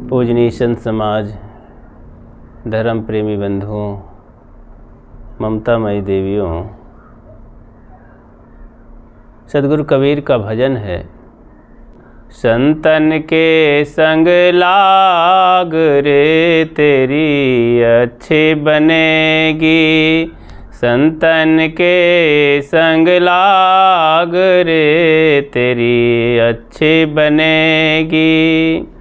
पूजनीय संत समाज, धर्म प्रेमी बंधुओं, ममतामयी देवियों, सदगुरु कबीर का भजन है। संतन के संग लाग रे तेरी अच्छी बनेगी, संतन के संग लाग रे तेरी अच्छी बनेगी।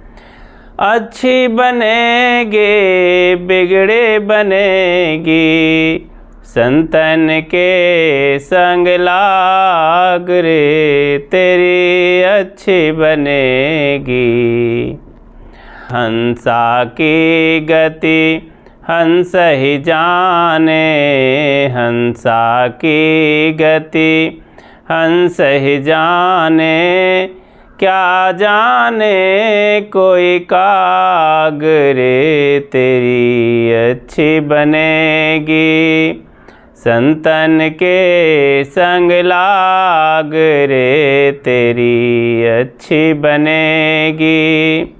अच्छी बनेगी बिगड़े बनेगी, संतन के संग लाग रे तेरी अच्छी बनेगी। हंसा की गति हंस ही जाने, हंसा की गति हंस ही जाने, क्या जाने कोई काग रे तेरी अच्छी बनेगी। संतन के संग लाग रे तेरी अच्छी बनेगी।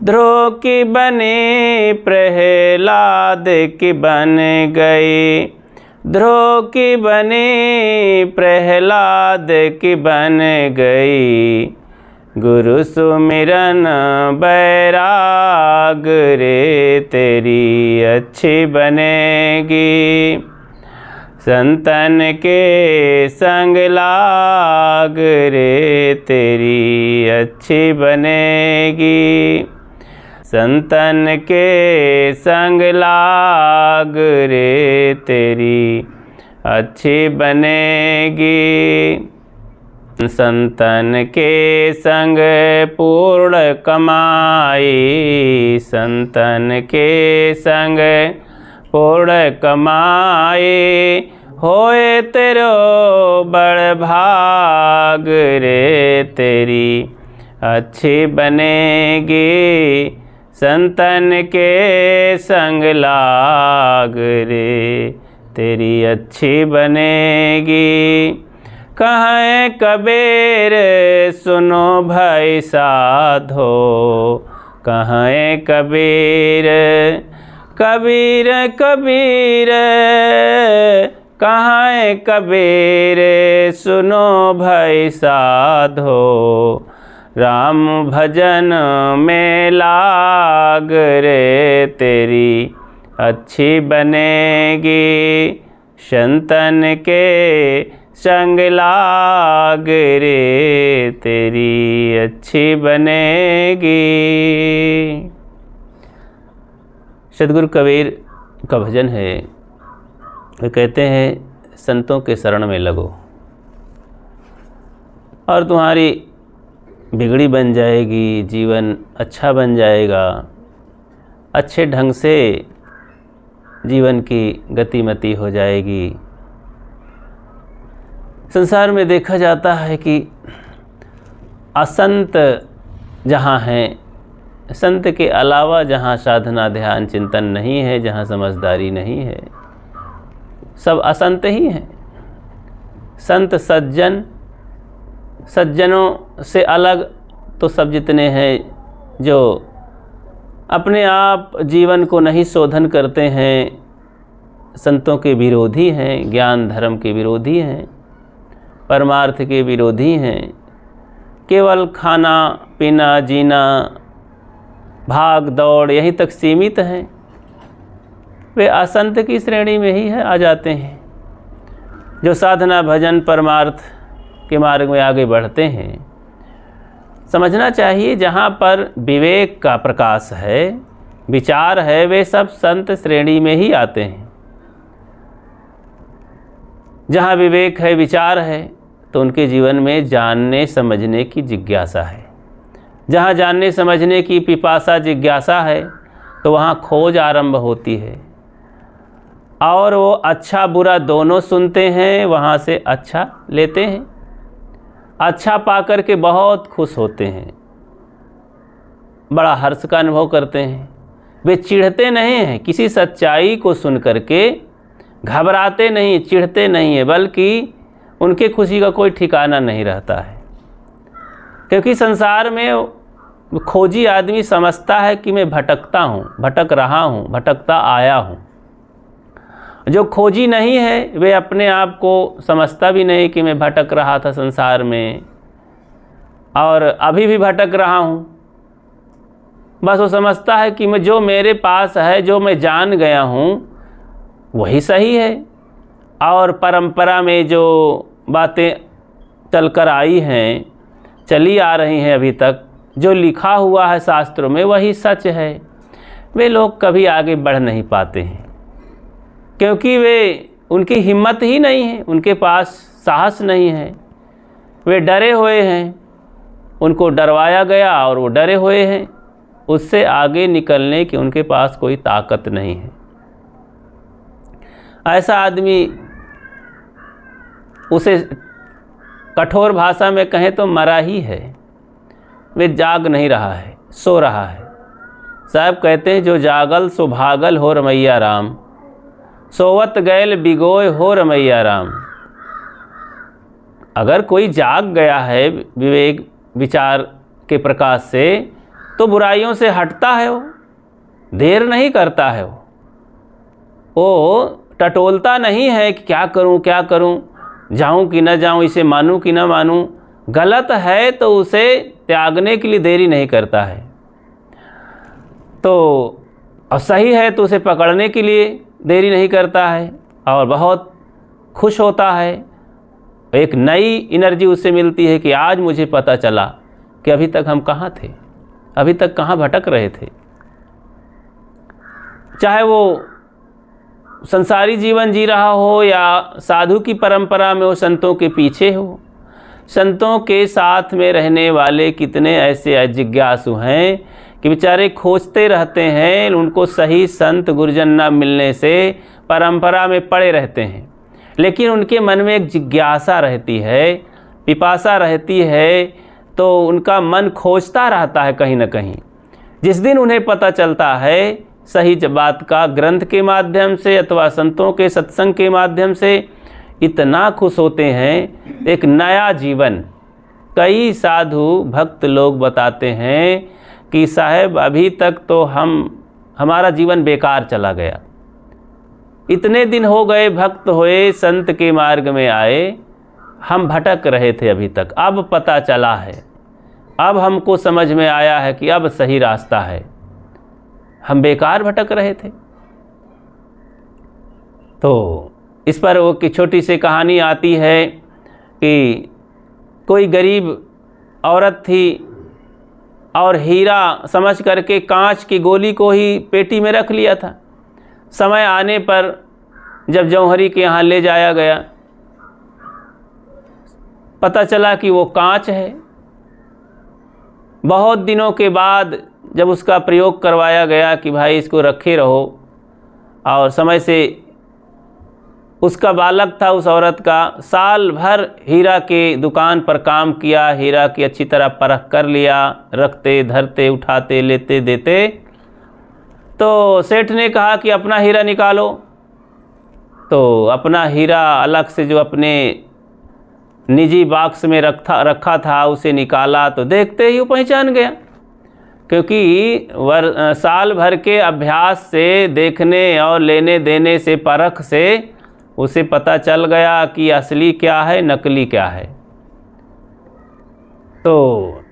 ध्रुव की बनी प्रहलाद की बन गई, ध्रुव की बनी प्रहलाद की बन गई। गुरु सुमिरन बैराग रे तेरी अच्छी बनेगी। संतन के संग लाग रे तेरी अच्छी बनेगी। संतन के संग लाग रे तेरी अच्छी बनेगी। संतन के संग पूर्ण कमाई, संतन के संग पूर्ण कमाई, होए तेरो बड़ भाग रे तेरी अच्छी बनेगी। संतन के संग लाग रे तेरी अच्छी बनेगी। कहें कबीर सुनो भाई साधो, कहें कबीर कबीर कबीर, कहें कबीर सुनो भाई साधो। राम भजन में लाग रे तेरी अच्छी बनेगी। संतन के संग लाग रे तेरी अच्छी बनेगी। सदगुरु कबीर का भजन है। वे कहते हैं संतों के शरण में लगो और तुम्हारी बिगड़ी बन जाएगी, जीवन अच्छा बन जाएगा, अच्छे ढंग से जीवन की गतिमति हो जाएगी। संसार में देखा जाता है कि असंत जहाँ हैं, संत के अलावा जहाँ साधना ध्यान चिंतन नहीं है, जहाँ समझदारी नहीं है, सब असंत ही हैं। संत सज्जन, सज्जनों से अलग तो सब जितने हैं जो अपने आप जीवन को नहीं शोधन करते हैं, संतों के विरोधी हैं, ज्ञान धर्म के विरोधी हैं, परमार्थ के विरोधी हैं। केवल खाना पीना जीना भाग दौड़ यहीं तक सीमित हैं। वे असंत की श्रेणी में ही आ जाते हैं। जो साधना भजन परमार्थ के मार्ग में आगे बढ़ते हैं, समझना चाहिए जहाँ पर विवेक का प्रकाश है, विचार है, वे सब संत श्रेणी में ही आते हैं। जहाँ विवेक है, विचार है, तो उनके जीवन में जानने समझने की जिज्ञासा है। जहाँ जानने समझने की पिपासा जिज्ञासा है, तो वहाँ खोज आरंभ होती है और वो अच्छा बुरा दोनों सुनते हैं, वहाँ से अच्छा लेते हैं, अच्छा पाकर के बहुत खुश होते हैं, बड़ा हर्ष का अनुभव करते हैं। वे चिढ़ते नहीं हैं, किसी सच्चाई को सुन करके घबराते नहीं, चिढ़ते नहीं है, बल्कि उनके खुशी का कोई ठिकाना नहीं रहता है। क्योंकि संसार में खोजी आदमी समझता है कि मैं भटकता हूँ, भटक रहा हूँ, भटकता आया हूँ। जो खोजी नहीं है वे अपने आप को समझता भी नहीं कि मैं भटक रहा था संसार में और अभी भी भटक रहा हूँ। बस वो समझता है कि मैं जो मेरे पास है, जो मैं जान गया हूँ वही सही है, और परंपरा में जो बातें चलकर आई हैं, चली आ रही हैं अभी तक, जो लिखा हुआ है शास्त्रों में वही सच है। वे लोग कभी आगे बढ़ नहीं पाते हैं क्योंकि वे, उनकी हिम्मत ही नहीं है, उनके पास साहस नहीं है, वे डरे हुए हैं, उनको डरवाया गया और वो डरे हुए हैं, उससे आगे निकलने की उनके पास कोई ताकत नहीं है। ऐसा आदमी, उसे कठोर भाषा में कहें तो मरा ही है, वे जाग नहीं रहा है, सो रहा है। साहब कहते हैं, जो जागल सो भागल हो रमैया राम, सोवत गैल बिगोय हो रमैया राम। अगर कोई जाग गया है विवेक विचार के प्रकाश से तो बुराइयों से हटता है, वो देर नहीं करता है, वो टटोलता नहीं है कि क्या करूं क्या करूं, जाऊं कि न जाऊं, इसे मानूं कि न मानूं। गलत है तो उसे त्यागने के लिए देरी नहीं करता है, तो और सही है तो उसे पकड़ने के लिए देरी नहीं करता है और बहुत खुश होता है। एक नई एनर्जी उससे मिलती है कि आज मुझे पता चला कि अभी तक हम कहाँ थे, अभी तक कहाँ भटक रहे थे। चाहे वो संसारी जीवन जी रहा हो या साधु की परंपरा में हो, संतों के पीछे हो। संतों के साथ में रहने वाले कितने ऐसे अजिज्ञासु हैं कि बेचारे खोजते रहते हैं, उनको सही संत गुरुजन न मिलने से परंपरा में पड़े रहते हैं, लेकिन उनके मन में एक जिज्ञासा रहती है, पिपासा रहती है, तो उनका मन खोजता रहता है कहीं ना कहीं। जिस दिन उन्हें पता चलता है सही बात का, ग्रंथ के माध्यम से अथवा संतों के सत्संग के माध्यम से, इतना खुश होते हैं। एक नया जीवन, कई साधु भक्त लोग बताते हैं कि साहब अभी तक तो हमारा जीवन बेकार चला गया, इतने दिन हो गए भक्त हुए, संत के मार्ग में आए, हम भटक रहे थे अभी तक, अब पता चला है, अब हमको समझ में आया है कि अब सही रास्ता है, हम बेकार भटक रहे थे। तो इस पर वो की छोटी सी कहानी आती है कि कोई गरीब औरत थी और हीरा समझ करके कांच की गोली को ही पेटी में रख लिया था। समय आने पर जब जौहरी के यहाँ ले जाया गया, पता चला कि वो कांच है। बहुत दिनों के बाद जब उसका प्रयोग करवाया गया कि भाई इसको रखे रहो, और समय से उसका बालक था उस औरत का, साल भर हीरा के दुकान पर काम किया, हीरा की अच्छी तरह परख कर लिया, रखते धरते उठाते लेते देते। तो सेठ ने कहा कि अपना हीरा निकालो। तो अपना हीरा अलग से जो अपने निजी बॉक्स में रखा था उसे निकाला, तो देखते ही वो पहचान गया, क्योंकि साल भर के अभ्यास से, देखने और लेने देने से, परख से उसे पता चल गया कि असली क्या है नकली क्या है। तो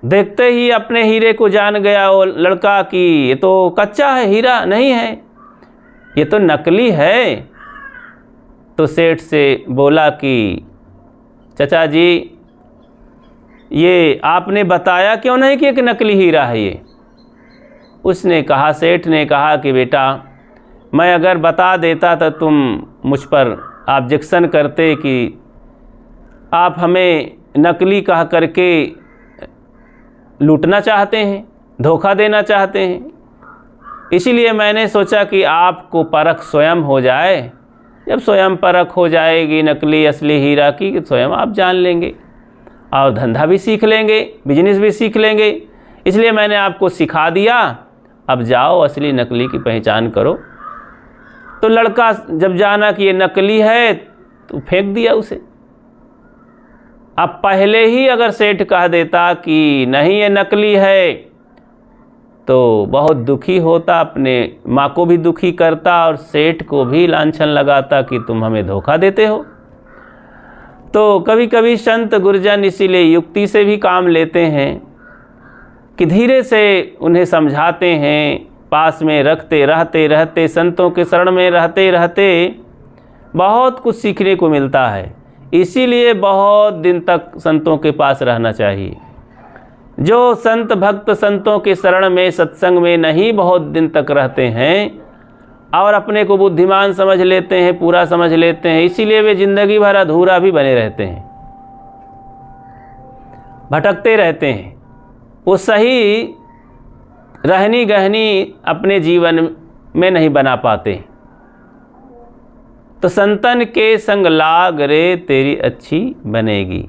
देखते ही अपने हीरे को जान गया वो लड़का कि ये तो कच्चा है, हीरा नहीं है, ये तो नकली है। तो सेठ से बोला कि चाचा जी, ये आपने बताया क्यों नहीं कि एक नकली हीरा है ये? उसने कहा, सेठ ने कहा कि बेटा, मैं अगर बता देता तो तुम मुझ पर ऑब्जेक्शन करते कि आप हमें नकली कह करके लूटना चाहते हैं, धोखा देना चाहते हैं। इसीलिए मैंने सोचा कि आपको परख स्वयं हो जाए। जब स्वयं परख हो जाएगी नकली असली हीरा की, कि स्वयं आप जान लेंगे और धंधा भी सीख लेंगे, बिजनेस भी सीख लेंगे। इसलिए मैंने आपको सिखा दिया, अब जाओ असली नकली की पहचान करो। तो लड़का जब जाना कि ये नकली है तो फेंक दिया उसे। अब पहले ही अगर सेठ कह देता कि नहीं ये नकली है, तो बहुत दुखी होता, अपने माँ को भी दुखी करता और सेठ को भी लांछन लगाता कि तुम हमें धोखा देते हो। तो कभी कभी संत गुरुजन इसीलिए युक्ति से भी काम लेते हैं कि धीरे से उन्हें समझाते हैं, पास में रखते रहते रहते संतों के शरण में रहते रहते बहुत कुछ सीखने को मिलता है। इसीलिए बहुत दिन तक संतों के पास रहना चाहिए। जो संत भक्त संतों के शरण में सत्संग में नहीं बहुत दिन तक रहते हैं और अपने को बुद्धिमान समझ लेते हैं, पूरा समझ लेते हैं, इसीलिए वे जिंदगी भर अधूरा भी बने रहते हैं, भटकते रहते हैं। वो सही रहनी गहनी अपने जीवन में नहीं बना पाते। तो संतन के संग लाग रे तेरी अच्छी बनेगी।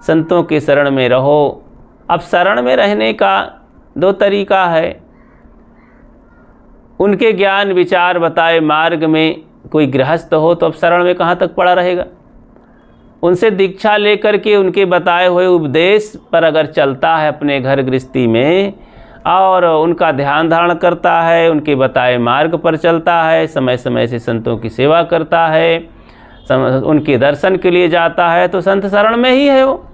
संतों के शरण में रहो। अब शरण में रहने का दो तरीका है। उनके ज्ञान विचार बताए मार्ग में कोई गृहस्थ हो तो अब शरण में कहाँ तक पड़ा रहेगा। उनसे दीक्षा लेकर के उनके बताए हुए उपदेश पर अगर चलता है अपने घर गृहस्थी में और उनका ध्यान धारण करता है, उनके बताए मार्ग पर चलता है, समय समय से संतों की सेवा करता है, उनके दर्शन के लिए जाता है, तो संत शरण में ही है वो,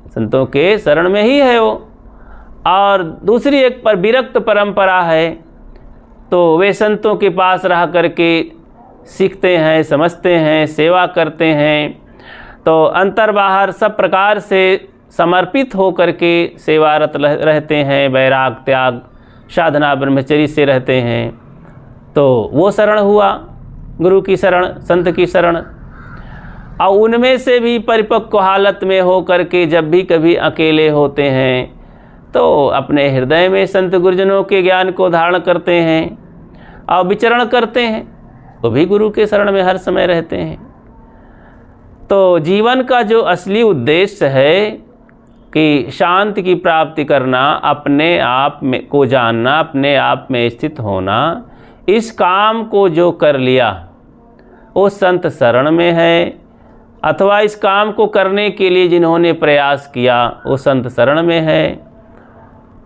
संतों के शरण में ही है वो। और दूसरी एक पर विरक्त परंपरा है, तो वे संतों के पास रह करके सीखते हैं, समझते हैं, सेवा करते हैं, तो अंतर बाहर सब प्रकार से समर्पित हो करके सेवारत रहते हैं, वैराग त्याग साधना ब्रह्मचर्य से रहते हैं। तो वो शरण हुआ, गुरु की शरण, संत की शरण। और उनमें से भी परिपक्व हालत में हो करके जब भी कभी अकेले होते हैं तो अपने हृदय में संत गुरुजनों के ज्ञान को धारण करते हैं और विचरण करते हैं, वो भी गुरु के शरण में हर समय रहते हैं। तो जीवन का जो असली उद्देश्य है कि शांति की प्राप्ति करना, अपने आप में को जानना, अपने आप में स्थित होना, इस काम को जो कर लिया वो संत शरण में है, अथवा इस काम को करने के लिए जिन्होंने प्रयास किया वो संत शरण में है।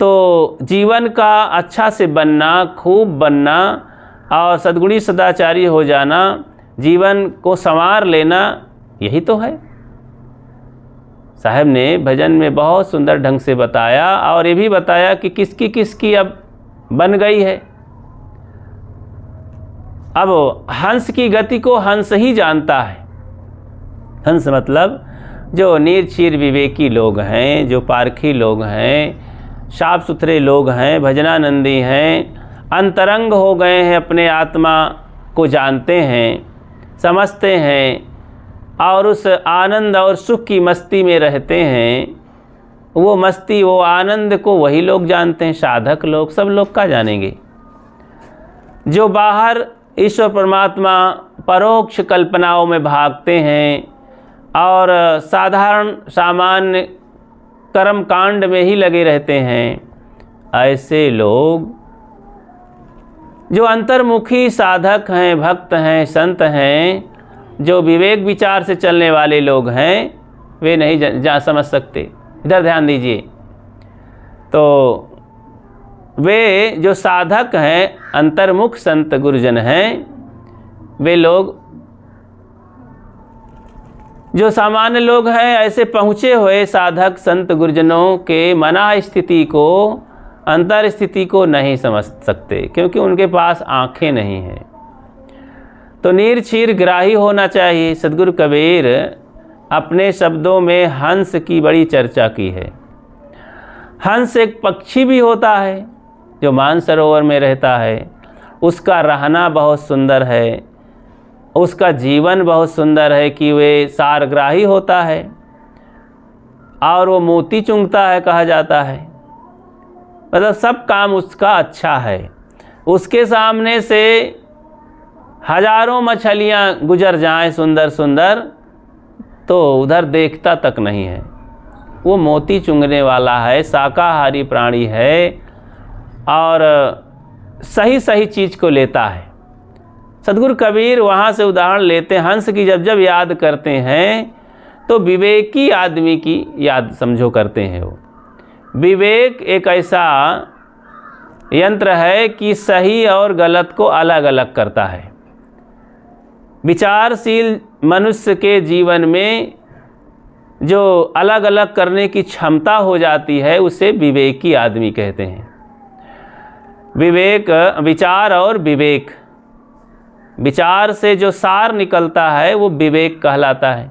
तो जीवन का अच्छा से बनना, खूब बनना और सद्गुणी सदाचारी हो जाना, जीवन को संवार लेना, यही तो है। साहब ने भजन में बहुत सुंदर ढंग से बताया और ये भी बताया कि किसकी किसकी अब बन गई है। अब हंस की गति को हंस ही जानता है। हंस मतलब जो निर्चीर विवेकी लोग हैं, जो पारखी लोग हैं, साफ सुथरे लोग हैं, भजनानंदी हैं, अंतरंग हो गए हैं, अपने आत्मा को जानते हैं, समझते हैं और उस आनंद और सुख की मस्ती में रहते हैं। वो मस्ती, वो आनंद को वही लोग जानते हैं, साधक लोग। सब लोग का जानेंगे। जो बाहर ईश्वर परमात्मा परोक्ष कल्पनाओं में भागते हैं और साधारण सामान्य कर्म कांड में ही लगे रहते हैं, ऐसे लोग जो अंतर्मुखी साधक हैं, भक्त हैं, संत हैं, जो विवेक विचार से चलने वाले लोग हैं, वे नहीं जा समझ सकते। इधर ध्यान दीजिए। तो वे जो साधक हैं, अंतर्मुख संत गुरुजन हैं, वे लोग जो सामान्य लोग हैं, ऐसे पहुँचे हुए साधक संत गुरुजनों के मना स्थिति को, अंतर स्थिति को नहीं समझ सकते, क्योंकि उनके पास आँखें नहीं हैं। तो निर्चीर ग्राही होना चाहिए। सद्गुरु कबीर अपने शब्दों में हंस की बड़ी चर्चा की है। हंस एक पक्षी भी होता है जो मानसरोवर में रहता है। उसका रहना बहुत सुंदर है, उसका जीवन बहुत सुंदर है कि वे सारग्राही होता है और वो मोती चुंगता है, कहा जाता है। मतलब सब काम उसका अच्छा है। उसके सामने से हजारों मछलियाँ गुजर जाएं सुंदर सुंदर, तो उधर देखता तक नहीं है। वो मोती चुंगने वाला है, शाकाहारी प्राणी है और सही सही चीज़ को लेता है। सद्गुरु कबीर वहाँ से उदाहरण लेते हैं। हंस की जब जब याद करते हैं तो विवेकी आदमी की याद समझो करते हैं वो, विवेक एक ऐसा यंत्र है कि सही और गलत को अलग अलग करता है। विचारशील मनुष्य के जीवन में जो अलग अलग करने की क्षमता हो जाती है उसे विवेकी आदमी कहते हैं। विवेक, विचार और विवेक, विचार से जो सार निकलता है वो विवेक कहलाता है।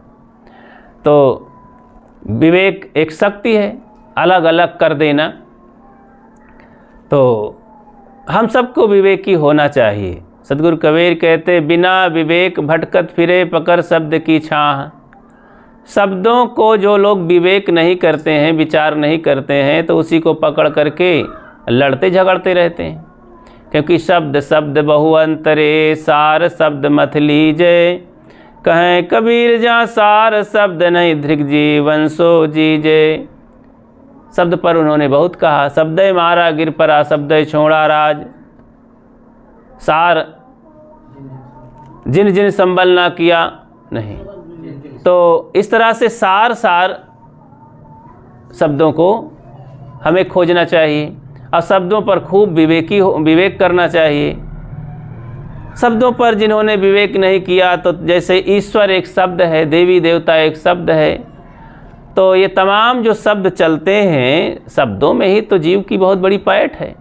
तो विवेक एक शक्ति है, अलग अलग कर देना। तो हम सबको विवेकी होना चाहिए। सदगुरु कबीर कहते, बिना विवेक भटकत फिरे पकड़ शब्द की छाह। शब्दों को जो लोग विवेक नहीं करते हैं, विचार नहीं करते हैं, तो उसी को पकड़ करके लड़ते झगड़ते रहते हैं। क्योंकि शब्द शब्द बहु अंतरे, सार शब्द मत लीजे। कहें कबीर जहाँ सार शब्द नहीं, धृग जीवन सो जीजे। शब्द पर उन्होंने बहुत कहा, शब्द मारा गिर परा, शब्द छोड़ा राज। सार जिन जिन संबल ना किया नहीं। तो इस तरह से सार शब्दों को हमें खोजना चाहिए और शब्दों पर खूब विवेक करना चाहिए। शब्दों पर जिन्होंने विवेक नहीं किया, तो जैसे ईश्वर एक शब्द है, देवी देवता एक शब्द है, तो ये तमाम जो शब्द चलते हैं, शब्दों में ही तो जीव की बहुत बड़ी पैठ है।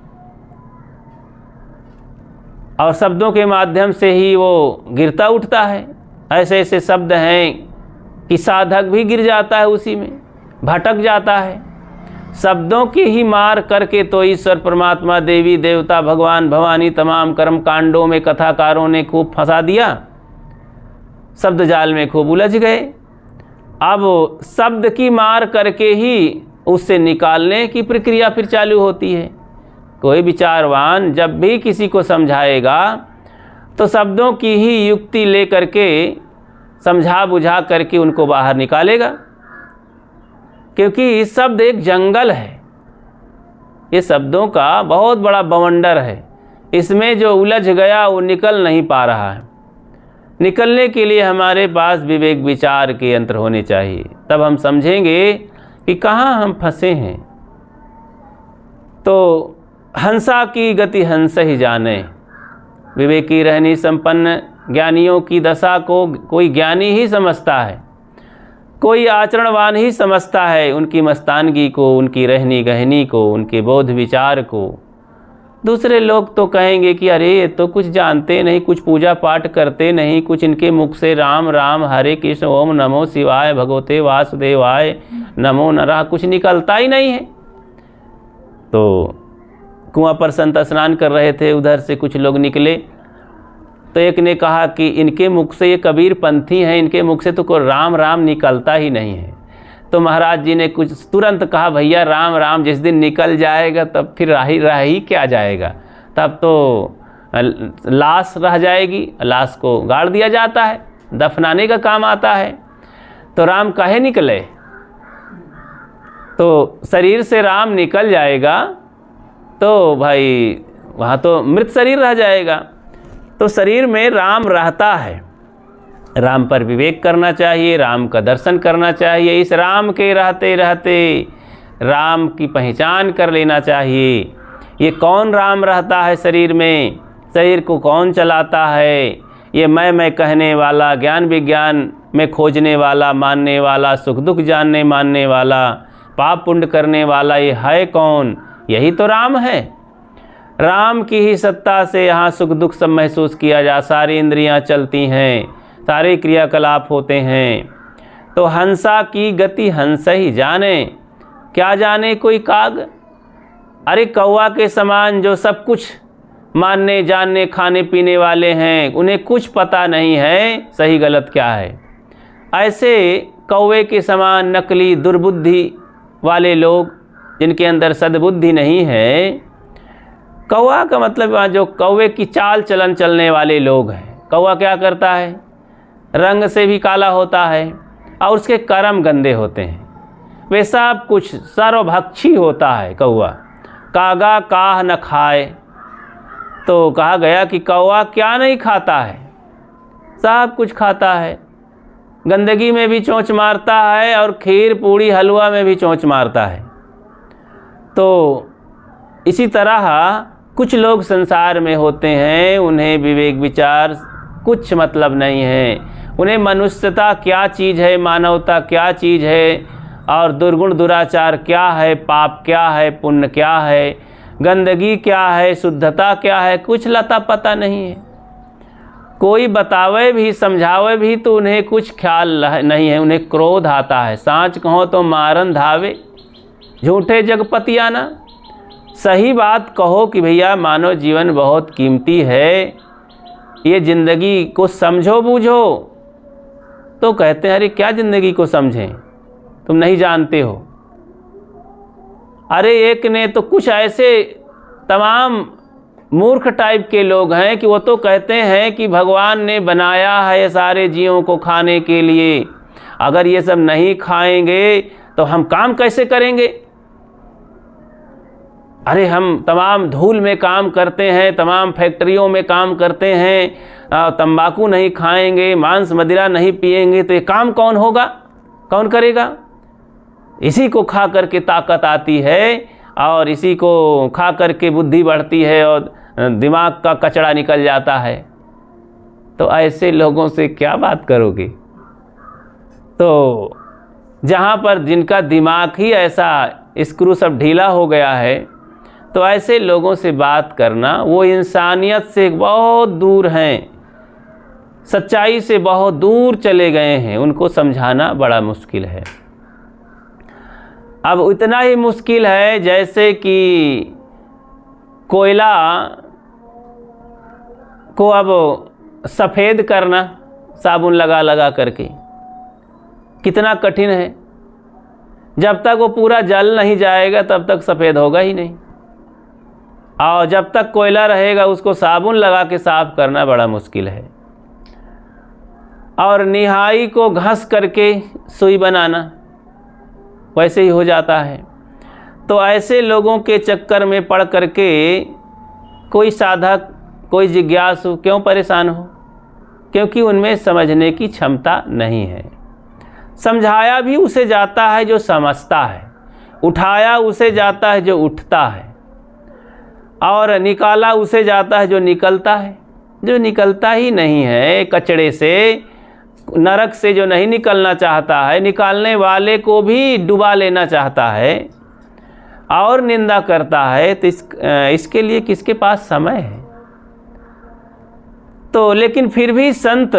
और शब्दों के माध्यम से ही वो गिरता उठता है। ऐसे ऐसे शब्द हैं कि साधक भी गिर जाता है, उसी में भटक जाता है। शब्दों की ही मार करके तो ईश्वर परमात्मा, देवी देवता, भगवान भवानी तमाम कर्म कांडों में कथाकारों ने खूब फंसा दिया, शब्द जाल में खूब उलझ गए। अब शब्द की मार करके ही उससे निकालने की प्रक्रिया फिर चालू होती है। कोई विचारवान जब भी किसी को समझाएगा तो शब्दों की ही युक्ति ले करके समझा बुझा करके उनको बाहर निकालेगा। क्योंकि शब्द एक जंगल है, ये शब्दों का बहुत बड़ा बवंडर है। इसमें जो उलझ गया वो निकल नहीं पा रहा है। निकलने के लिए हमारे पास विवेक विचार के यंत्र होने चाहिए, तब हम समझेंगे कि कहाँ हम फंसे हैं। तो हंसा की गति हंस ही जाने। विवेकी रहनी संपन्न ज्ञानियों की दशा को कोई ज्ञानी ही समझता है, कोई आचरणवान ही समझता है, उनकी मस्तानगी को, उनकी रहनी गहनी को, उनके बोध विचार को। दूसरे लोग तो कहेंगे कि अरे ये तो कुछ जानते नहीं, कुछ पूजा पाठ करते नहीं, कुछ इनके मुख से राम राम हरे कृष्ण ओम नमो शिवाय भगवते वासुदेवाय नमो नरः कुछ निकलता ही नहीं है। तो कुआं पर संत स्नान कर रहे थे, उधर से कुछ लोग निकले, तो एक ने कहा कि इनके मुख से, ये कबीर पंथी हैं, इनके मुख से तो कोई राम राम निकलता ही नहीं है। तो महाराज जी ने कुछ तुरंत कहा, भैया राम राम जिस दिन निकल जाएगा तब फिर रह ही क्या जाएगा, तब तो लाश रह जाएगी। लाश को गाड़ दिया जाता है, दफनाने का काम आता है। तो राम काहे निकले? तो शरीर से राम निकल जाएगा तो भाई वहाँ तो मृत शरीर रह जाएगा। तो शरीर में राम रहता है। राम पर विवेक करना चाहिए, राम का दर्शन करना चाहिए। इस राम के रहते रहते राम की पहचान कर लेना चाहिए। ये कौन राम रहता है शरीर में, शरीर को कौन चलाता है, ये मैं कहने वाला, ज्ञान विज्ञान में खोजने वाला, मानने वाला, सुख दुख जानने मानने वाला, पाप पुण्य करने वाला, ये है कौन? यही तो राम है। राम की ही सत्ता से यहाँ सुख दुख सब महसूस किया जा, सारी इंद्रियाँ चलती हैं, सारे क्रियाकलाप होते हैं। तो हंसा की गति हंस ही जाने, क्या जाने कोई काग? अरे कौवा के समान जो सब कुछ मानने जानने खाने पीने वाले हैं, उन्हें कुछ पता नहीं है सही गलत क्या है। ऐसे कौवे के समान नकली दुर्बुद्धि वाले लोग, जिनके अंदर सद्बुद्धि नहीं है, कौवा का मतलब वहाँ जो कौवे की चाल चलन चलने वाले लोग हैं। कौवा क्या करता है? रंग से भी काला होता है और उसके कर्म गंदे होते हैं। वे सब कुछ सर्वभक्षी होता है कौवा। कागा काह न खाए, तो कहा गया कि कौवा क्या नहीं खाता है, सब कुछ खाता है। गंदगी में भी चोंच मारता है और खीर पूड़ी हलवा में भी चोंच मारता है। तो इसी तरह कुछ लोग संसार में होते हैं, उन्हें विवेक विचार कुछ मतलब नहीं है। उन्हें मनुष्यता क्या चीज़ है, मानवता क्या चीज़ है, और दुर्गुण दुराचार क्या है, पाप क्या है, पुण्य क्या है, गंदगी क्या है, शुद्धता क्या है, कुछ लता पता नहीं है। कोई बतावे भी समझावे भी तो उन्हें कुछ ख्याल नहीं है। उन्हें क्रोध आता है। सांच कहो तो मारन धावे, झूठे जगपति आना। सही बात कहो कि भैया मानव जीवन बहुत कीमती है, ये ज़िंदगी को समझो बूझो। तो कहते हैं अरे क्या ज़िंदगी को समझें, तुम नहीं जानते हो। अरे एक ने तो कुछ ऐसे तमाम मूर्ख टाइप के लोग हैं कि वो तो कहते हैं कि भगवान ने बनाया है सारे जीवों को खाने के लिए, अगर ये सब नहीं खाएंगे तो हम काम कैसे करेंगे। अरे हम तमाम धूल में काम करते हैं, तमाम फैक्ट्रियों में काम करते हैं, तंबाकू नहीं खाएंगे, मांस मदिरा नहीं पिएंगे तो ये काम कौन होगा, कौन करेगा। इसी को खा करके ताकत आती है और इसी को खा करके बुद्धि बढ़ती है और दिमाग का कचरा निकल जाता है। तो ऐसे लोगों से क्या बात करोगे। तो जहाँ पर जिनका दिमाग ही ऐसा स्क्रू सब ढीला हो गया है, तो ऐसे लोगों से बात करना, वो इंसानियत से बहुत दूर हैं, सच्चाई से बहुत दूर चले गए हैं, उनको समझाना बड़ा मुश्किल है। अब इतना ही मुश्किल है जैसे कि कोयला को अब सफ़ेद करना साबुन लगा लगा करके, कितना कठिन है। जब तक वो पूरा जल नहीं जाएगा तब तक सफ़ेद होगा ही नहीं, और जब तक कोयला रहेगा उसको साबुन लगा के साफ़ करना बड़ा मुश्किल है। और निहाई को घस करके सुई बनाना वैसे ही हो जाता है। तो ऐसे लोगों के चक्कर में पड़ करके कोई साधक, कोई जिज्ञासु क्यों परेशान हो, क्योंकि उनमें समझने की क्षमता नहीं है। समझाया भी उसे जाता है जो समझता है, उठाया उसे जाता है जो उठता है, और निकाला उसे जाता है जो निकलता है। जो निकलता ही नहीं है, कचड़े से, नरक से जो नहीं निकलना चाहता है, निकालने वाले को भी डुबा लेना चाहता है और निंदा करता है, तो इसके लिए किसके पास समय है। तो लेकिन फिर भी संत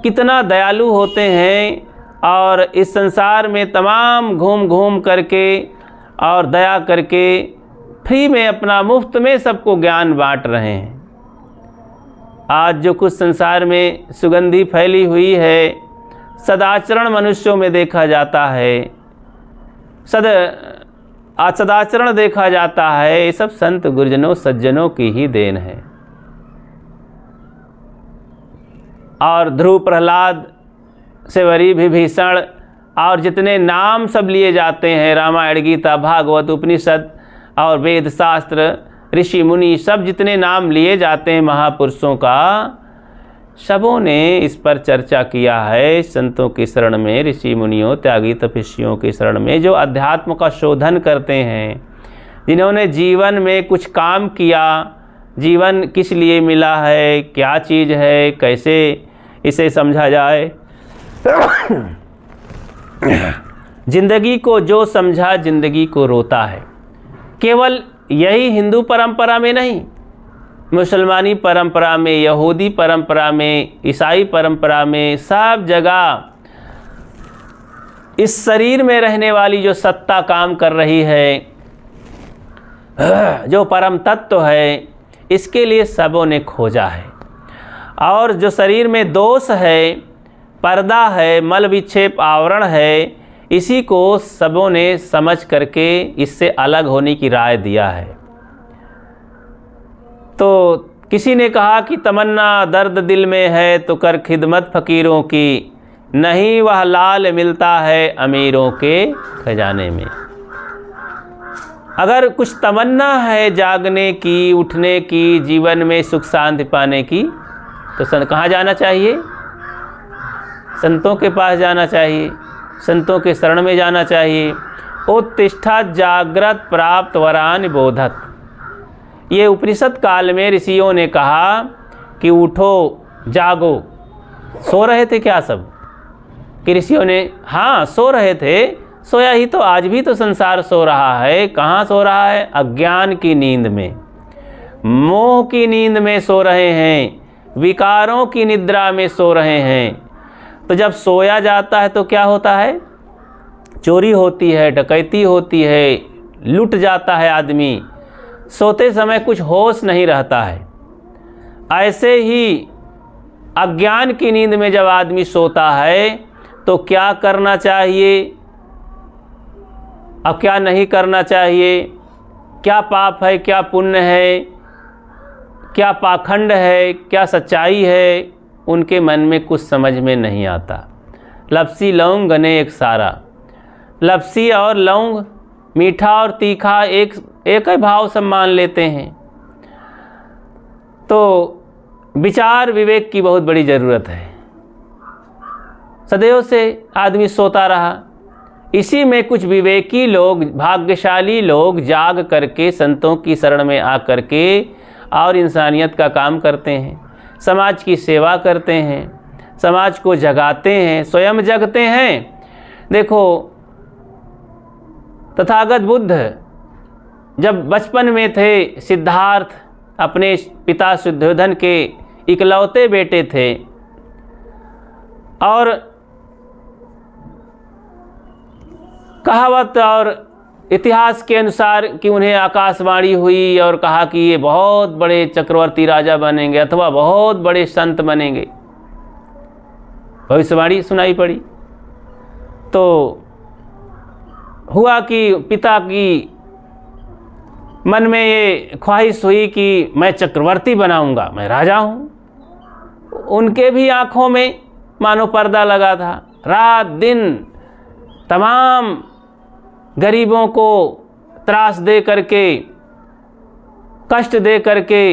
कितना दयालु होते हैं और इस संसार में तमाम घूम घूम करके और दया करके फ्री में अपना मुफ्त में सबको ज्ञान बांट रहे हैं। आज जो कुछ संसार में सुगंधी फैली हुई है, सदाचरण मनुष्यों में देखा जाता है, सदाचरण देखा जाता है, ये सब संत गुरुजनों सज्जनों की ही देन है। और ध्रुव, प्रहलाद, सेवरी, विभीषण और जितने नाम सब लिए जाते हैं, रामायण, गीता, भागवत, उपनिषद और वेद शास्त्र, ऋषि मुनि, सब जितने नाम लिए जाते हैं महापुरुषों का, सबों ने इस पर चर्चा किया है। संतों की शरण में, ऋषि मुनियों, त्यागी तपस्वियों की शरण में, जो अध्यात्म का शोधन करते हैं, जिन्होंने जीवन में कुछ काम किया, जीवन किस लिए मिला है, क्या चीज़ है, कैसे इसे समझा जाए। जिंदगी को जो समझा जिंदगी को रोता है। केवल यही हिंदू परंपरा में नहीं, मुसलमानी परंपरा में, यहूदी परंपरा में, ईसाई परंपरा में, सब जगह इस शरीर में रहने वाली जो सत्ता काम कर रही है, जो परम तत्व है, इसके लिए सबों ने खोजा है। और जो शरीर में दोष है, पर्दा है, मल विक्षेप, आवरण है, इसी को सबों ने समझ करके इससे अलग होने की राय दिया है। तो किसी ने कहा कि तमन्ना दर्द दिल में है तो कर खिदमत फ़कीरों की, नहीं वह लाल मिलता है अमीरों के खजाने में। अगर कुछ तमन्ना है जागने की, उठने की, जीवन में सुख शांति पाने की, तो कहाँ जाना चाहिए? संतों के पास जाना चाहिए, संतों के शरण में जाना चाहिए। उत्तिष्ठत जाग्रत प्राप्त वरान बोधत। ये उपनिषद काल में ऋषियों ने कहा कि उठो जागो। सो रहे थे क्या सब? कि ऋषियों ने, हाँ सो रहे थे, सोया ही तो आज भी तो संसार सो रहा है। कहाँ सो रहा है? अज्ञान की नींद में, मोह की नींद में सो रहे हैं, विकारों की निद्रा में सो रहे हैं। तो जब सोया जाता है तो क्या होता है? चोरी होती है, डकैती होती है, लूट जाता है आदमी। सोते समय कुछ होश नहीं रहता है। ऐसे ही अज्ञान की नींद में जब आदमी सोता है तो क्या करना चाहिए, अब क्या नहीं करना चाहिए, क्या पाप है, क्या पुण्य है, क्या पाखंड है, क्या सच्चाई है, उनके मन में कुछ समझ में नहीं आता। लपसी लौंग गने एक सारा। लपसी और लौंग, मीठा और तीखा एक ही भाव से मान लेते हैं। तो विचार विवेक की बहुत बड़ी ज़रूरत है। सदैव से आदमी सोता रहा। इसी में कुछ विवेकी लोग, भाग्यशाली लोग जाग करके संतों की शरण में आ करके और इंसानियत का काम करते हैं, समाज की सेवा करते हैं, समाज को जगाते हैं, स्वयं जगते हैं। देखो तथागत बुद्ध जब बचपन में थे, सिद्धार्थ अपने पिता शुद्धोधन के इकलौते बेटे थे और कहावत और इतिहास के अनुसार कि उन्हें आकाशवाणी हुई और कहा कि ये बहुत बड़े चक्रवर्ती राजा बनेंगे अथवा बहुत बड़े संत बनेंगे। भविष्यवाणी सुनाई पड़ी। तो हुआ कि पिता की मन में ये ख्वाहिश हुई कि मैं चक्रवर्ती बनाऊंगा, मैं राजा हूँ। उनके भी आँखों में मानो पर्दा लगा था। रात दिन तमाम गरीबों को त्रास दे करके, कष्ट दे करके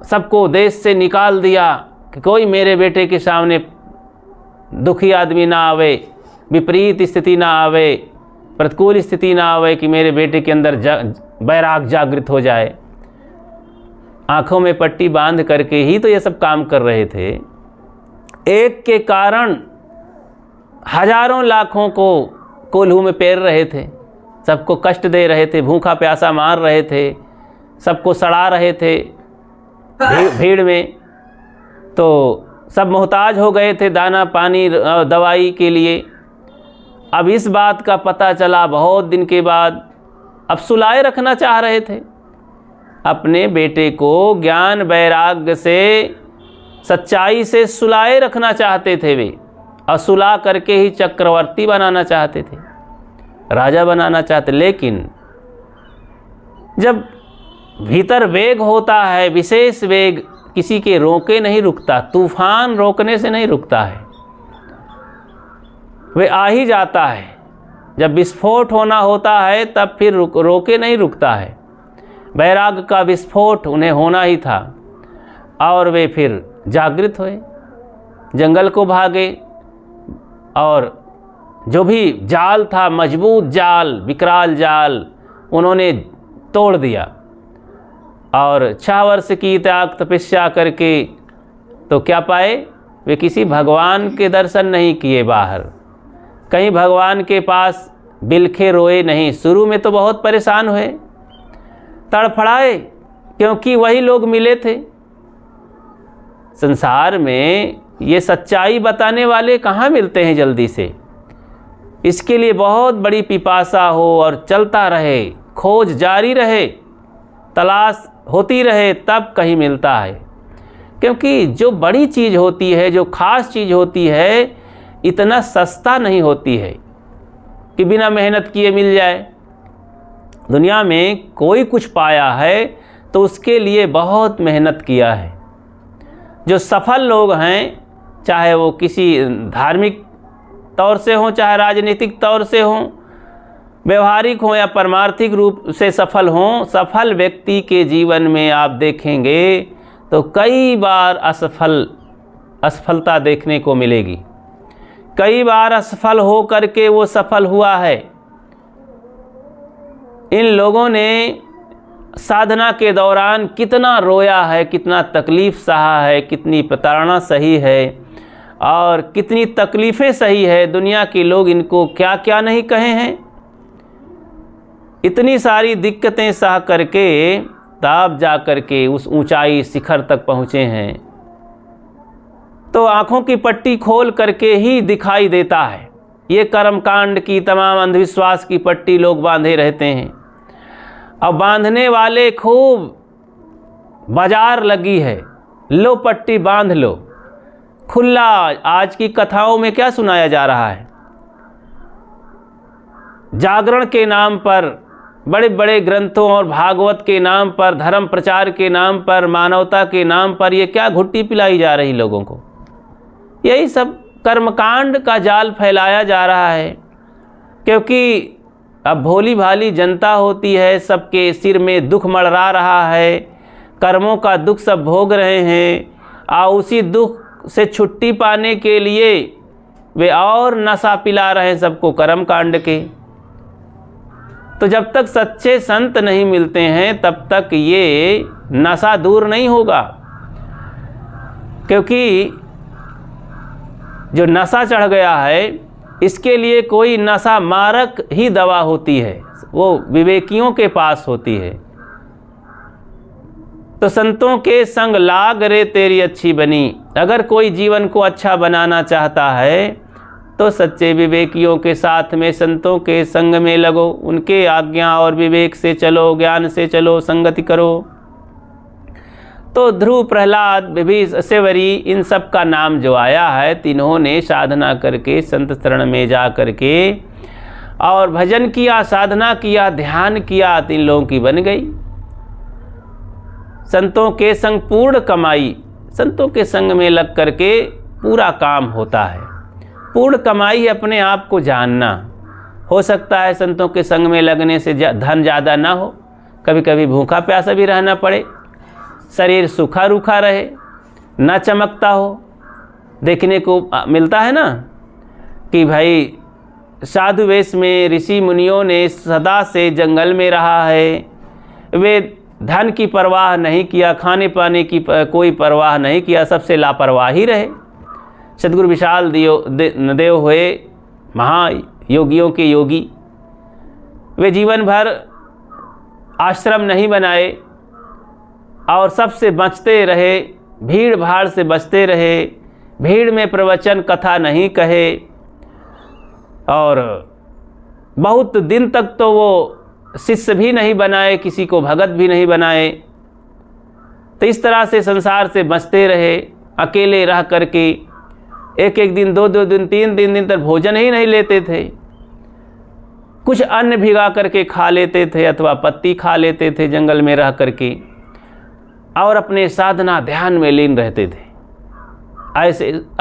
सबको देश से निकाल दिया कि कोई मेरे बेटे के सामने दुखी आदमी ना आवे, विपरीत स्थिति ना आवे, प्रतिकूल स्थिति ना आवे कि मेरे बेटे के अंदर वैराग जागृत हो जाए। आँखों में पट्टी बांध करके ही तो ये सब काम कर रहे थे। एक के कारण हजारों लाखों को कोल्हू में पेर रहे थे, सबको कष्ट दे रहे थे, भूखा प्यासा मार रहे थे, सबको सड़ा रहे थे भीड़ में। तो सब मोहताज हो गए थे दाना पानी दवाई के लिए। अब इस बात का पता चला बहुत दिन के बाद। अब सुलाए रखना चाह रहे थे अपने बेटे को, ज्ञान वैराग्य से, सच्चाई से सुलाए रखना चाहते थे वे, और सुला करके ही चक्रवर्ती बनाना चाहते थे, राजा बनाना चाहते। लेकिन जब भीतर वेग होता है, विशेष वेग, किसी के रोके नहीं रुकता, तूफान रोकने से नहीं रुकता है, वे आ ही जाता है। जब विस्फोट होना होता है तब फिर रोके नहीं रुकता है। वैराग्य का विस्फोट उन्हें होना ही था और वे फिर जागृत हुए, जंगल को भागे और जो भी जाल था, मजबूत जाल, विकराल जाल, उन्होंने तोड़ दिया और 6 वर्ष की त्याग तपस्या करके तो क्या पाए? वे किसी भगवान के दर्शन नहीं किए बाहर, कहीं भगवान के पास बिलखे रोए नहीं। शुरू में तो बहुत परेशान हुए, तड़फड़ाए, क्योंकि वही लोग मिले थे। संसार में ये सच्चाई बताने वाले कहाँ मिलते हैं जल्दी से। इसके लिए बहुत बड़ी पिपासा हो और चलता रहे, खोज जारी रहे, तलाश होती रहे, तब कहीं मिलता है। क्योंकि जो बड़ी चीज़ होती है, जो खास चीज़ होती है, इतना सस्ता नहीं होती है कि बिना मेहनत किए मिल जाए। दुनिया में कोई कुछ पाया है तो उसके लिए बहुत मेहनत किया है। जो सफल लोग हैं, चाहे वो किसी धार्मिक तौर से हों, चाहे राजनीतिक तौर से हों, व्यवहारिक हों या परमार्थिक रूप से सफल हों, सफल व्यक्ति के जीवन में आप देखेंगे तो कई बार असफलता देखने को मिलेगी। कई बार असफल हो करके वो सफल हुआ है, इन लोगों ने साधना के दौरान कितना रोया है, कितना तकलीफ़ सहा है, कितनी प्रताड़ना सही है और कितनी तकलीफ़ें सही है। दुनिया के लोग इनको क्या क्या नहीं कहे हैं। इतनी सारी दिक्कतें सह करके तब जा करके उस ऊंचाई शिखर तक पहुँचे हैं। तो आँखों की पट्टी खोल करके ही दिखाई देता है। ये कर्मकांड की तमाम अंधविश्वास की पट्टी लोग बांधे रहते हैं। अब बांधने वाले खूब बाजार लगी है, लो पट्टी बांध लो, खुला। आज की कथाओं में क्या सुनाया जा रहा है? जागरण के नाम पर, बड़े बड़े ग्रंथों और भागवत के नाम पर, धर्म प्रचार के नाम पर, मानवता के नाम पर ये क्या घुट्टी पिलाई जा रही लोगों को? यही सब कर्मकांड का जाल फैलाया जा रहा है। क्योंकि अब भोली भाली जनता होती है, सबके सिर में दुख मड़रा रहा है, कर्मों का दुख सब भोग रहे हैं और उसी दुख से छुट्टी पाने के लिए वे और नशा पिला रहे हैं सबको कर्मकांड के। तो जब तक सच्चे संत नहीं मिलते हैं तब तक ये नशा दूर नहीं होगा। क्योंकि जो नशा चढ़ गया है इसके लिए कोई नशा मारक ही दवा होती है, वो विवेकियों के पास होती है। तो संतों के संग लाग रे तेरी अच्छी बनी। अगर कोई जीवन को अच्छा बनाना चाहता है तो सच्चे विवेकियों के साथ में, संतों के संग में लगो, उनके आज्ञा और विवेक से चलो, ज्ञान से चलो, संगति करो। तो ध्रुव, प्रहलाद, विभीषण, सेवरी, इन सब का नाम जो आया है, तीनों ने साधना करके संत शरण में जा करके और भजन किया, साधना किया, ध्यान किया, तीन लोगों की बन गई। संतों के संग पूर्ण कमाई, संतों के संग में लग करके पूरा काम होता है। पूर्ण कमाई अपने आप को जानना। हो सकता है संतों के संग में लगने से धन ज़्यादा ना हो, कभी कभी भूखा प्यासा भी रहना पड़े, शरीर सूखा रूखा रहे, ना चमकता हो। देखने को मिलता है ना कि भाई साधु वेश में ऋषि मुनियों ने सदा से जंगल में रहा है, वे धन की परवाह नहीं किया, खाने पाने की कोई परवाह नहीं किया, सबसे लापरवाही रहे। सद्गुरु विशाल देव हुए महायोगियों के योगी, वे जीवन भर आश्रम नहीं बनाए और सबसे बचते रहे, भीड़ भाड़ से बचते रहे, भीड़ में प्रवचन कथा नहीं कहे और बहुत दिन तक तो वो शिष्य भी नहीं बनाए, किसी को भगत भी नहीं बनाए। तो इस तरह से संसार से बचते रहे, अकेले रह करके एक एक दिन, दो दो दिन, तीन दिन तक भोजन ही नहीं लेते थे। कुछ अन्न भिगा करके खा लेते थे अथवा पत्ती खा लेते थे जंगल में रह करके और अपने साधना ध्यान में लीन रहते थे।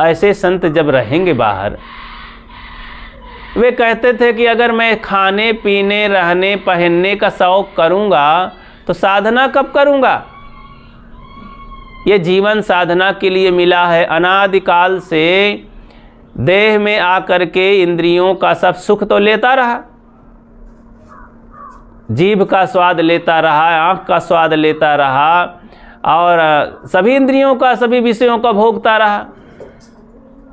ऐसे संत जब रहेंगे बाहर, वे कहते थे कि अगर मैं खाने पीने, रहने पहनने का शौक करूँगा तो साधना कब करूँगा? ये जीवन साधना के लिए मिला है। अनादिकाल से देह में आकर के इंद्रियों का सब सुख तो लेता रहा, जीभ का स्वाद लेता रहा, आँख का स्वाद लेता रहा और सभी इंद्रियों का, सभी विषयों का भोगता रहा।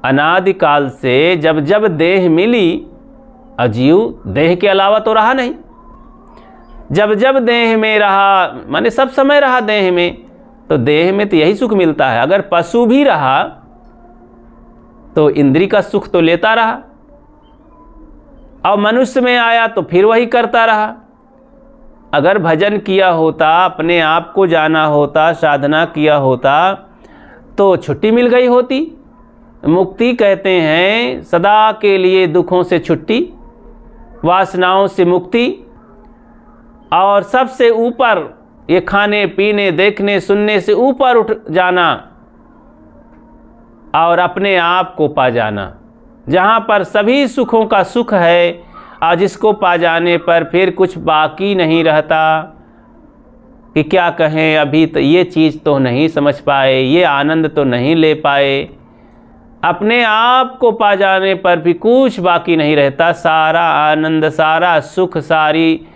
अनादिकाल से जब जब देह मिली, अजीव देह के अलावा तो रहा नहीं। जब जब देह में रहा, माने सब समय रहा देह में, तो देह में तो यही सुख मिलता है। अगर पशु भी रहा तो इंद्री का सुख तो लेता रहा और मनुष्य में आया तो फिर वही करता रहा। अगर भजन किया होता, अपने आप को जाना होता, साधना किया होता तो छुट्टी मिल गई होती। मुक्ति कहते हैं सदा के लिए दुखों से छुट्टी, वासनाओं से मुक्ति और सबसे ऊपर ये खाने पीने, देखने सुनने से ऊपर उठ जाना और अपने आप को पा जाना, जहाँ पर सभी सुखों का सुख है और जिसको पा जाने पर फिर कुछ बाकी नहीं रहता कि क्या कहें, अभी तो ये चीज़ तो नहीं समझ पाए, ये आनंद तो नहीं ले पाए। अपने आप को पा जाने पर भी कुछ बाकी नहीं रहता। सारा आनंद, सारा सुख, सारी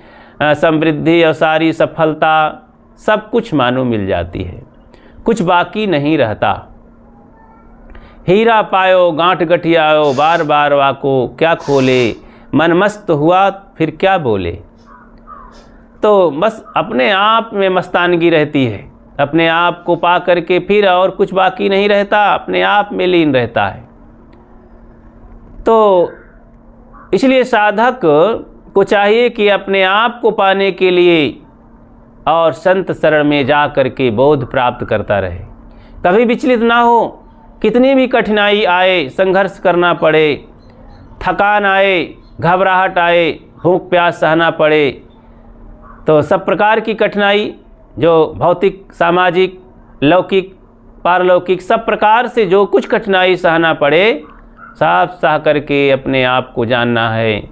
समृद्धि और सारी सफलता सब कुछ मानो मिल जाती है, कुछ बाकी नहीं रहता। हीरा पायो गांठ गठियाओ, बार बार वाको क्या खोले, मन मस्त हुआ फिर क्या बोले। तो बस अपने आप में मस्तानगी रहती है, अपने आप को पा करके फिर और कुछ बाकी नहीं रहता, अपने आप में लीन रहता है। तो इसलिए साधक को चाहिए कि अपने आप को पाने के लिए और संत शरण में जा करके बोध प्राप्त करता रहे, कभी विचलित ना हो। कितनी भी कठिनाई आए, संघर्ष करना पड़े, थकान आए, घबराहट आए, भूख प्यास सहना पड़े, तो सब प्रकार की कठिनाई जो भौतिक, सामाजिक, लौकिक, पारलौकिक सब प्रकार से जो कुछ कठिनाई सहना पड़े, साफ सह करके अपने आप को जानना है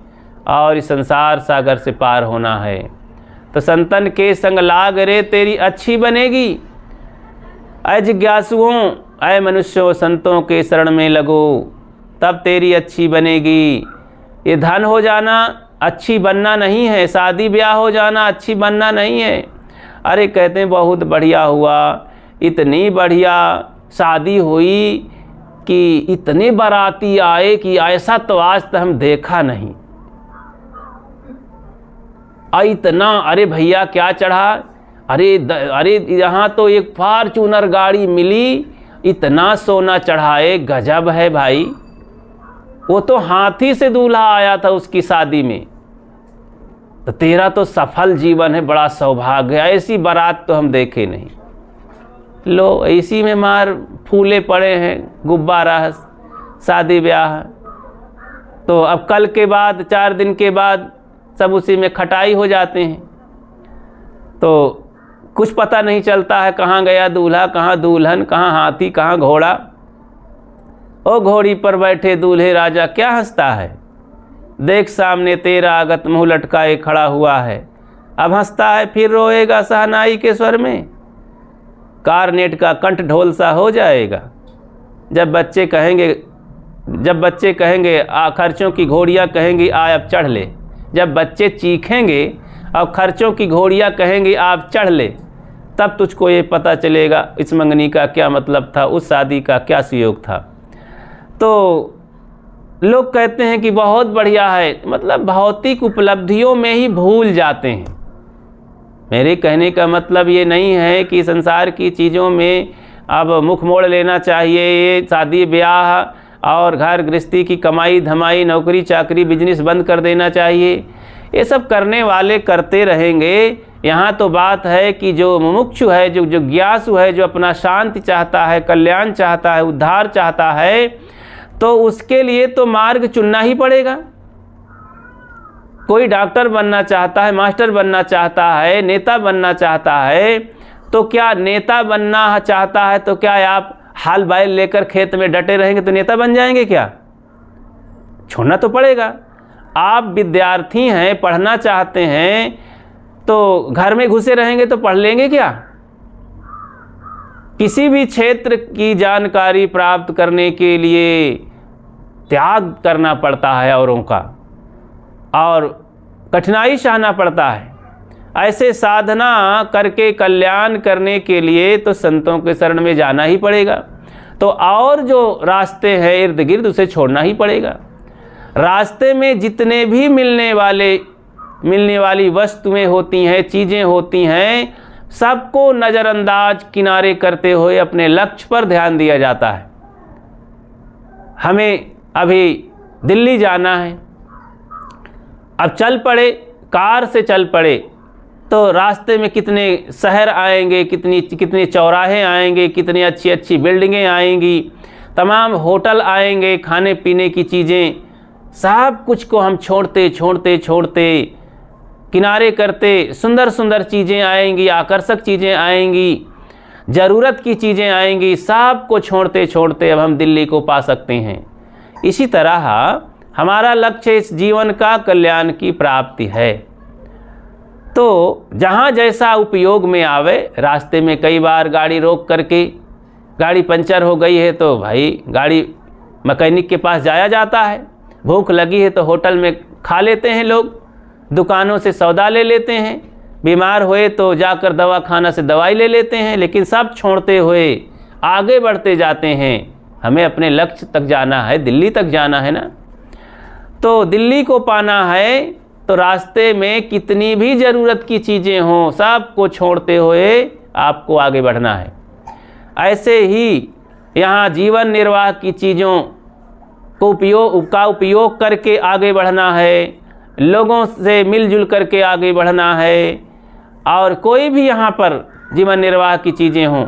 और इस संसार सागर से पार होना है। तो संतन के संग लाग रे तेरी अच्छी बनेगी। अय जिज्ञासुओं, अय मनुष्यों, संतों के शरण में लगो तब तेरी अच्छी बनेगी। ये धन हो जाना अच्छी बनना नहीं है, शादी ब्याह हो जाना अच्छी बनना नहीं है। अरे कहते हैं बहुत बढ़िया हुआ, इतनी बढ़िया शादी हुई कि इतने बाराती आए कि ऐसा तो आज तक हम देखा नहीं। इतना, अरे भैया क्या चढ़ा, अरे यहाँ तो एक फॉर्च्यूनर गाड़ी मिली, इतना सोना चढ़ाए, गजब है भाई। वो तो हाथी से दूल्हा आया था उसकी शादी में। तो तेरा तो सफल जीवन है, बड़ा सौभाग्य है, ऐसी बारात तो हम देखे नहीं। लो इसी में मार फूले पड़े हैं, गुब्बारा शादी ब्याह। तो अब कल के बाद 4 दिन के बाद सब उसी में खटाई हो जाते हैं। तो कुछ पता नहीं चलता है कहाँ गया दूल्हा, कहाँ दुल्हन, कहाँ हाथी, कहाँ घोड़ा। ओ घोड़ी पर बैठे दूल्हे राजा क्या हंसता है, देख सामने तेरा आगत मुँह लटकाए खड़ा हुआ है। अब हंसता है फिर रोएगा शहनाई के स्वर में, कार्नेट का कंठ ढोल सा हो जाएगा। जब बच्चे कहेंगे आ खर्चों की घोड़ियाँ कहेंगी आ अब चढ़ ले। जब बच्चे चीखेंगे और खर्चों की घोड़ियाँ कहेंगी आप चढ़ ले, तब तुझको ये पता चलेगा इस मंगनी का क्या मतलब था, उस शादी का क्या सुयोग था। तो लोग कहते हैं कि बहुत बढ़िया है, मतलब भौतिक उपलब्धियों में ही भूल जाते हैं। मेरे कहने का मतलब ये नहीं है कि संसार की चीज़ों में अब मुख मोड़ लेना चाहिए। ये शादी ब्याह और घर गृहस्थी की कमाई धमाई, नौकरी चाकरी, बिजनेस बंद कर देना चाहिए। ये सब करने वाले करते रहेंगे। यहाँ तो बात है कि जो मुमुक्षु है, जो जिज्ञासु है, जो अपना शांति चाहता है, कल्याण चाहता है, उद्धार चाहता है, तो उसके लिए तो मार्ग चुनना ही पड़ेगा। कोई डॉक्टर बनना चाहता है, मास्टर बनना चाहता है, नेता बनना चाहता है, तो क्या नेता बनना चाहता है तो क्या आप हाल बैल लेकर खेत में डटे रहेंगे तो नेता बन जाएंगे क्या? छोड़ना तो पड़ेगा। आप विद्यार्थी हैं, पढ़ना चाहते हैं, तो घर में घुसे रहेंगे तो पढ़ लेंगे क्या? किसी भी क्षेत्र की जानकारी प्राप्त करने के लिए त्याग करना पड़ता है औरों का, और कठिनाई सहना पड़ता है। ऐसे साधना करके कल्याण करने के लिए तो संतों के शरण में जाना ही पड़ेगा। तो और जो रास्ते हैं इर्द गिर्द उसे छोड़ना ही पड़ेगा। रास्ते में जितने भी मिलने वाली वस्तुएं होती हैं, चीज़ें होती हैं, सबको नज़रअंदाज किनारे करते हुए अपने लक्ष्य पर ध्यान दिया जाता है। हमें अभी दिल्ली जाना है, अब चल पड़े, कार से चल पड़े, तो रास्ते में कितने शहर आएंगे, कितने चौराहे आएंगे, कितनी अच्छी अच्छी बिल्डिंगें आएंगी, तमाम होटल आएंगे, खाने पीने की चीज़ें, सब कुछ को हम छोड़ते किनारे करते, सुंदर सुंदर चीज़ें आएंगी, आकर्षक चीज़ें आएंगी, ज़रूरत की चीज़ें आएंगी, सब को छोड़ते अब हम दिल्ली को पा सकते हैं। इसी तरह हमारा लक्ष्य इस जीवन का कल्याण की प्राप्ति है। तो जहाँ जैसा उपयोग में आवे, रास्ते में कई बार गाड़ी रोक करके, गाड़ी पंचर हो गई है तो भाई गाड़ी मैकेनिक के पास जाया जाता है, भूख लगी है तो होटल में खा लेते हैं लोग, दुकानों से सौदा ले लेते हैं, बीमार हुए तो जाकर दवाखाना से दवाई ले लेते हैं, लेकिन सब छोड़ते हुए आगे बढ़ते जाते हैं। हमें अपने लक्ष्य तक जाना है, दिल्ली तक जाना है ना। तो दिल्ली को पाना है तो रास्ते में कितनी भी ज़रूरत की चीज़ें हों, सब को छोड़ते हुए आपको आगे बढ़ना है। ऐसे ही यहाँ जीवन निर्वाह की चीज़ों को उपयोग करके आगे बढ़ना है, लोगों से मिलजुल करके आगे बढ़ना है। और कोई भी यहाँ पर जीवन निर्वाह की चीज़ें हों,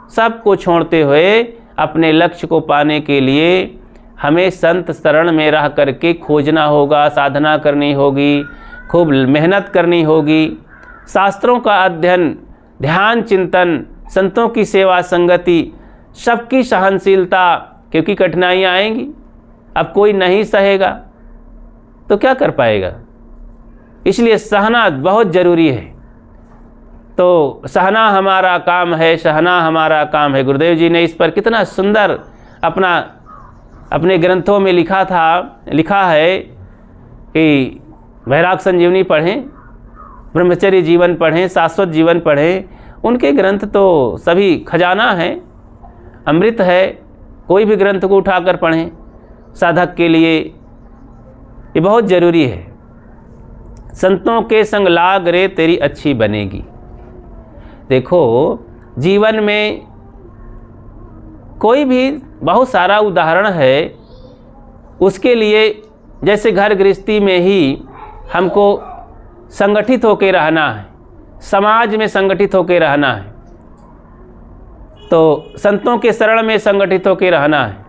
सब को छोड़ते हुए अपने लक्ष्य को पाने के लिए हमें संत शरण में रह करके खोजना होगा, साधना करनी होगी, खूब मेहनत करनी होगी। शास्त्रों का अध्ययन, ध्यान, चिंतन, संतों की सेवा, संगति, सबकी सहनशीलता, क्योंकि कठिनाइयाँ आएंगी। अब कोई नहीं सहेगा तो क्या कर पाएगा, इसलिए सहना बहुत ज़रूरी है। तो सहना हमारा काम है, सहना हमारा काम है। गुरुदेव जी ने इस पर कितना सुंदर अपने ग्रंथों में लिखा है कि वैराग संजीवनी पढ़ें, ब्रह्मचर्य जीवन पढ़ें, शाश्वत जीवन पढ़ें। उनके ग्रंथ तो सभी खजाना है, अमृत है। कोई भी ग्रंथ को उठाकर पढ़ें, साधक के लिए ये बहुत ज़रूरी है। संतों के संग लाग रे तेरी अच्छी बनेगी। देखो जीवन में कोई भी बहुत सारा उदाहरण है, उसके लिए जैसे घर गृहस्थी में ही हमको संगठित होकर रहना है, समाज में संगठित होकर रहना है, तो संतों के शरण में संगठित होकर रहना है।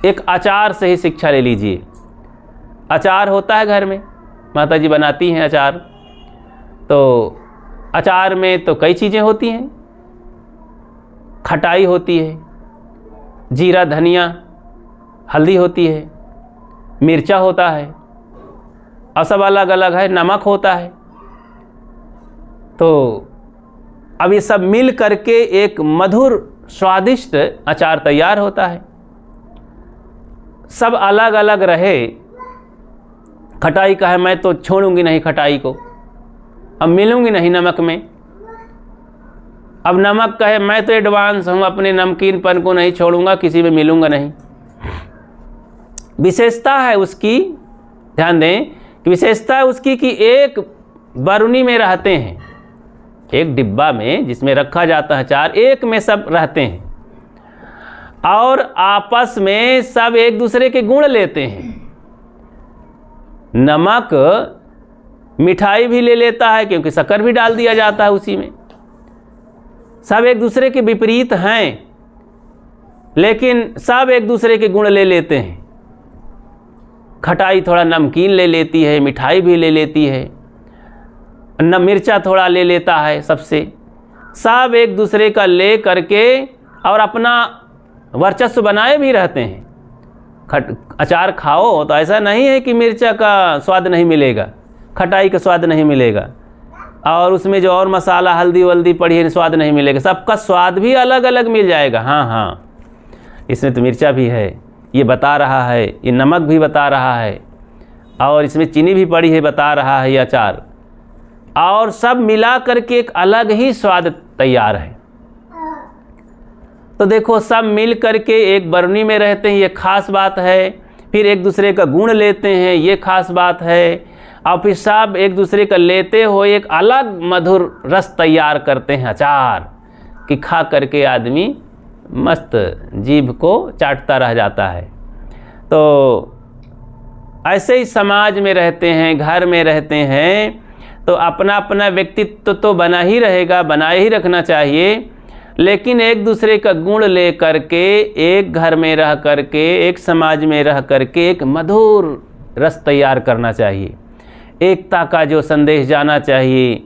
एक आचार से ही शिक्षा ले लीजिए। अचार होता है घर में, माता जी बनाती हैं अचार। तो अचार में तो कई चीज़ें होती हैं, खटाई होती है, जीरा, धनिया, हल्दी होती है, मिर्चा होता है, और सब अलग अलग है, नमक होता है। तो अब ये सब मिल करके एक मधुर स्वादिष्ट अचार तैयार होता है। सब अलग अलग रहे, खटाई का है, मैं तो छोड़ूंगी नहीं खटाई को, अब मिलूंगी नहीं नमक में। अब नमक कहे मैं तो एडवांस हूँ, अपने नमकीनपन को नहीं छोड़ूंगा, किसी में मिलूंगा नहीं। विशेषता है उसकी, ध्यान दें कि विशेषता है उसकी कि एक बरनी में रहते हैं, एक डिब्बा में जिसमें रखा जाता है अचार, एक में सब रहते हैं और आपस में सब एक दूसरे के गुण लेते हैं। नमक मिठाई भी ले लेता है, क्योंकि शक्कर भी डाल दिया जाता है उसी में। सब एक दूसरे के विपरीत हैं, लेकिन सब एक दूसरे के गुण ले लेते हैं। खटाई थोड़ा नमकीन ले लेती है, मिठाई भी ले लेती है, न मिर्चा थोड़ा ले लेता है सबसे। सब एक दूसरे का ले करके और अपना वर्चस्व बनाए भी रहते हैं। अचार खाओ तो ऐसा नहीं है कि मिर्चा का स्वाद नहीं मिलेगा, खटाई का स्वाद नहीं मिलेगा, और उसमें जो और मसाला हल्दी वल्दी पड़ी है स्वाद नहीं मिलेगा। सबका स्वाद भी अलग अलग मिल जाएगा। हाँ, इसमें तो मिर्चा भी है, ये बता रहा है, ये नमक भी बता रहा है, और इसमें चीनी भी पड़ी है बता रहा है ये अचार, और सब मिला करके एक अलग ही स्वाद तैयार है। तो देखो सब मिल करके एक बरनी में रहते हैं, ये खास बात है। फिर एक दूसरे का गुण लेते हैं, ये खास बात है। और फिर सब एक दूसरे का लेते हुए एक अलग मधुर रस तैयार करते हैं अचार, कि खा करके आदमी मस्त जीभ को चाटता रह जाता है। तो ऐसे ही समाज में रहते हैं, घर में रहते हैं, तो अपना अपना व्यक्तित्व तो बना ही रहेगा, बनाए ही रखना चाहिए, लेकिन एक दूसरे का गुण ले करके एक घर में रह करके, एक समाज में रह करके एक मधुर रस तैयार करना चाहिए। एकता का जो संदेश जाना चाहिए,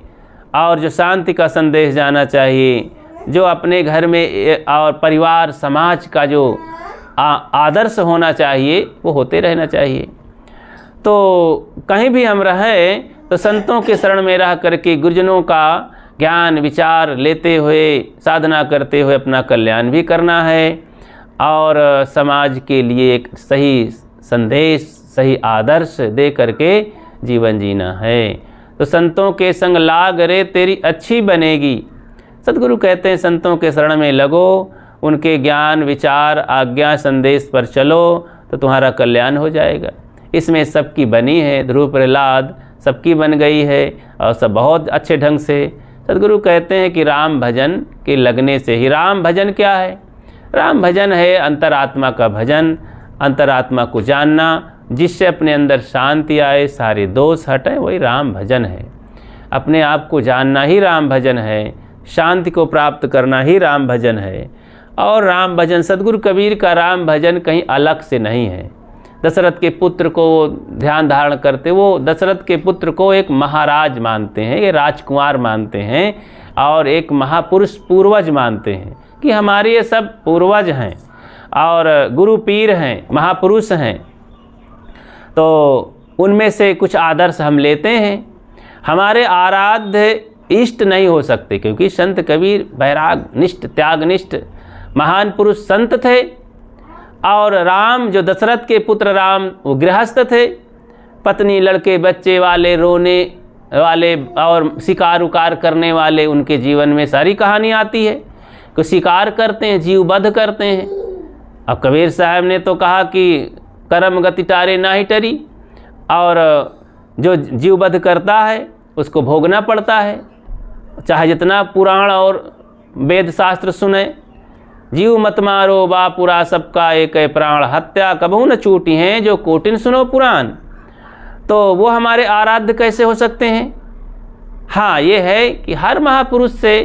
और जो शांति का संदेश जाना चाहिए, जो अपने घर में और परिवार समाज का जो आदर्श होना चाहिए, वो होते रहना चाहिए। तो कहीं भी हम रहें तो संतों के शरण में रह करके गुरुजनों का ज्ञान विचार लेते हुए, साधना करते हुए अपना कल्याण भी करना है, और समाज के लिए एक सही संदेश, सही आदर्श दे करके जीवन जीना है। तो संतों के संग लाग रे तेरी अच्छी बनेगी। सद्गुरु कहते हैं संतों के शरण में लगो, उनके ज्ञान विचार आज्ञा संदेश पर चलो तो तुम्हारा कल्याण हो जाएगा। इसमें सबकी बनी है, ध्रुव प्रहलाद सबकी बन गई है और सब बहुत अच्छे ढंग से। सद्गुरु कहते हैं कि राम भजन के लगने से ही, राम भजन क्या है? राम भजन है अंतरात्मा का भजन, अंतरात्मा को जानना, जिससे अपने अंदर शांति आए, सारे दोष हटें, वही राम भजन है। अपने आप को जानना ही राम भजन है, शांति को प्राप्त करना ही राम भजन है। और राम भजन, सद्गुरु कबीर का राम भजन कहीं अलग से नहीं है। दशरथ के पुत्र को ध्यान धारण करते, वो दशरथ के पुत्र को एक महाराज मानते हैं, ये राजकुमार मानते हैं और एक महापुरुष पूर्वज मानते हैं कि हमारे ये सब पूर्वज हैं और गुरु पीर हैं, महापुरुष हैं। तो उनमें से कुछ आदर्श हम लेते हैं। हमारे आराध्य इष्ट नहीं हो सकते, क्योंकि संत कबीर वैराग निष्ठ त्यागनिष्ठ महान पुरुष संत थे। और राम जो दशरथ के पुत्र राम वो गृहस्थ थे, पत्नी लड़के बच्चे वाले, रोने वाले और शिकार उकार करने वाले, उनके जीवन में सारी कहानी आती है। कि शिकार करते हैं, जीव वध करते हैं। अब कबीर साहब ने तो कहा कि कर्म गति टारे ना ही टरी, और जो जीव वध करता है उसको भोगना पड़ता है, चाहे जितना पुराण और वेद शास्त्र सुने। जीव मत मारो बापुरा सबका एक प्राण, हत्या कबहू न छूटी हैं जो कोटिन सुनो पुराण। तो वो हमारे आराध्य कैसे हो सकते हैं? हाँ, ये है कि हर महापुरुष से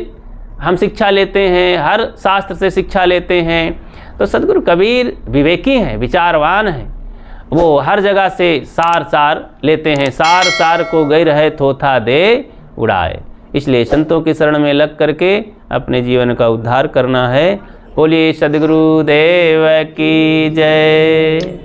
हम शिक्षा लेते हैं, हर शास्त्र से शिक्षा लेते हैं। तो सद्गुरु कबीर विवेकी हैं, विचारवान हैं, वो हर जगह से सार लेते हैं। सार को गई रहे थोथा दे उड़ाए। इसलिए संतों की शरण में लग करके अपने जीवन का उद्धार करना है। बोलिए सद्गुरु देव की जय।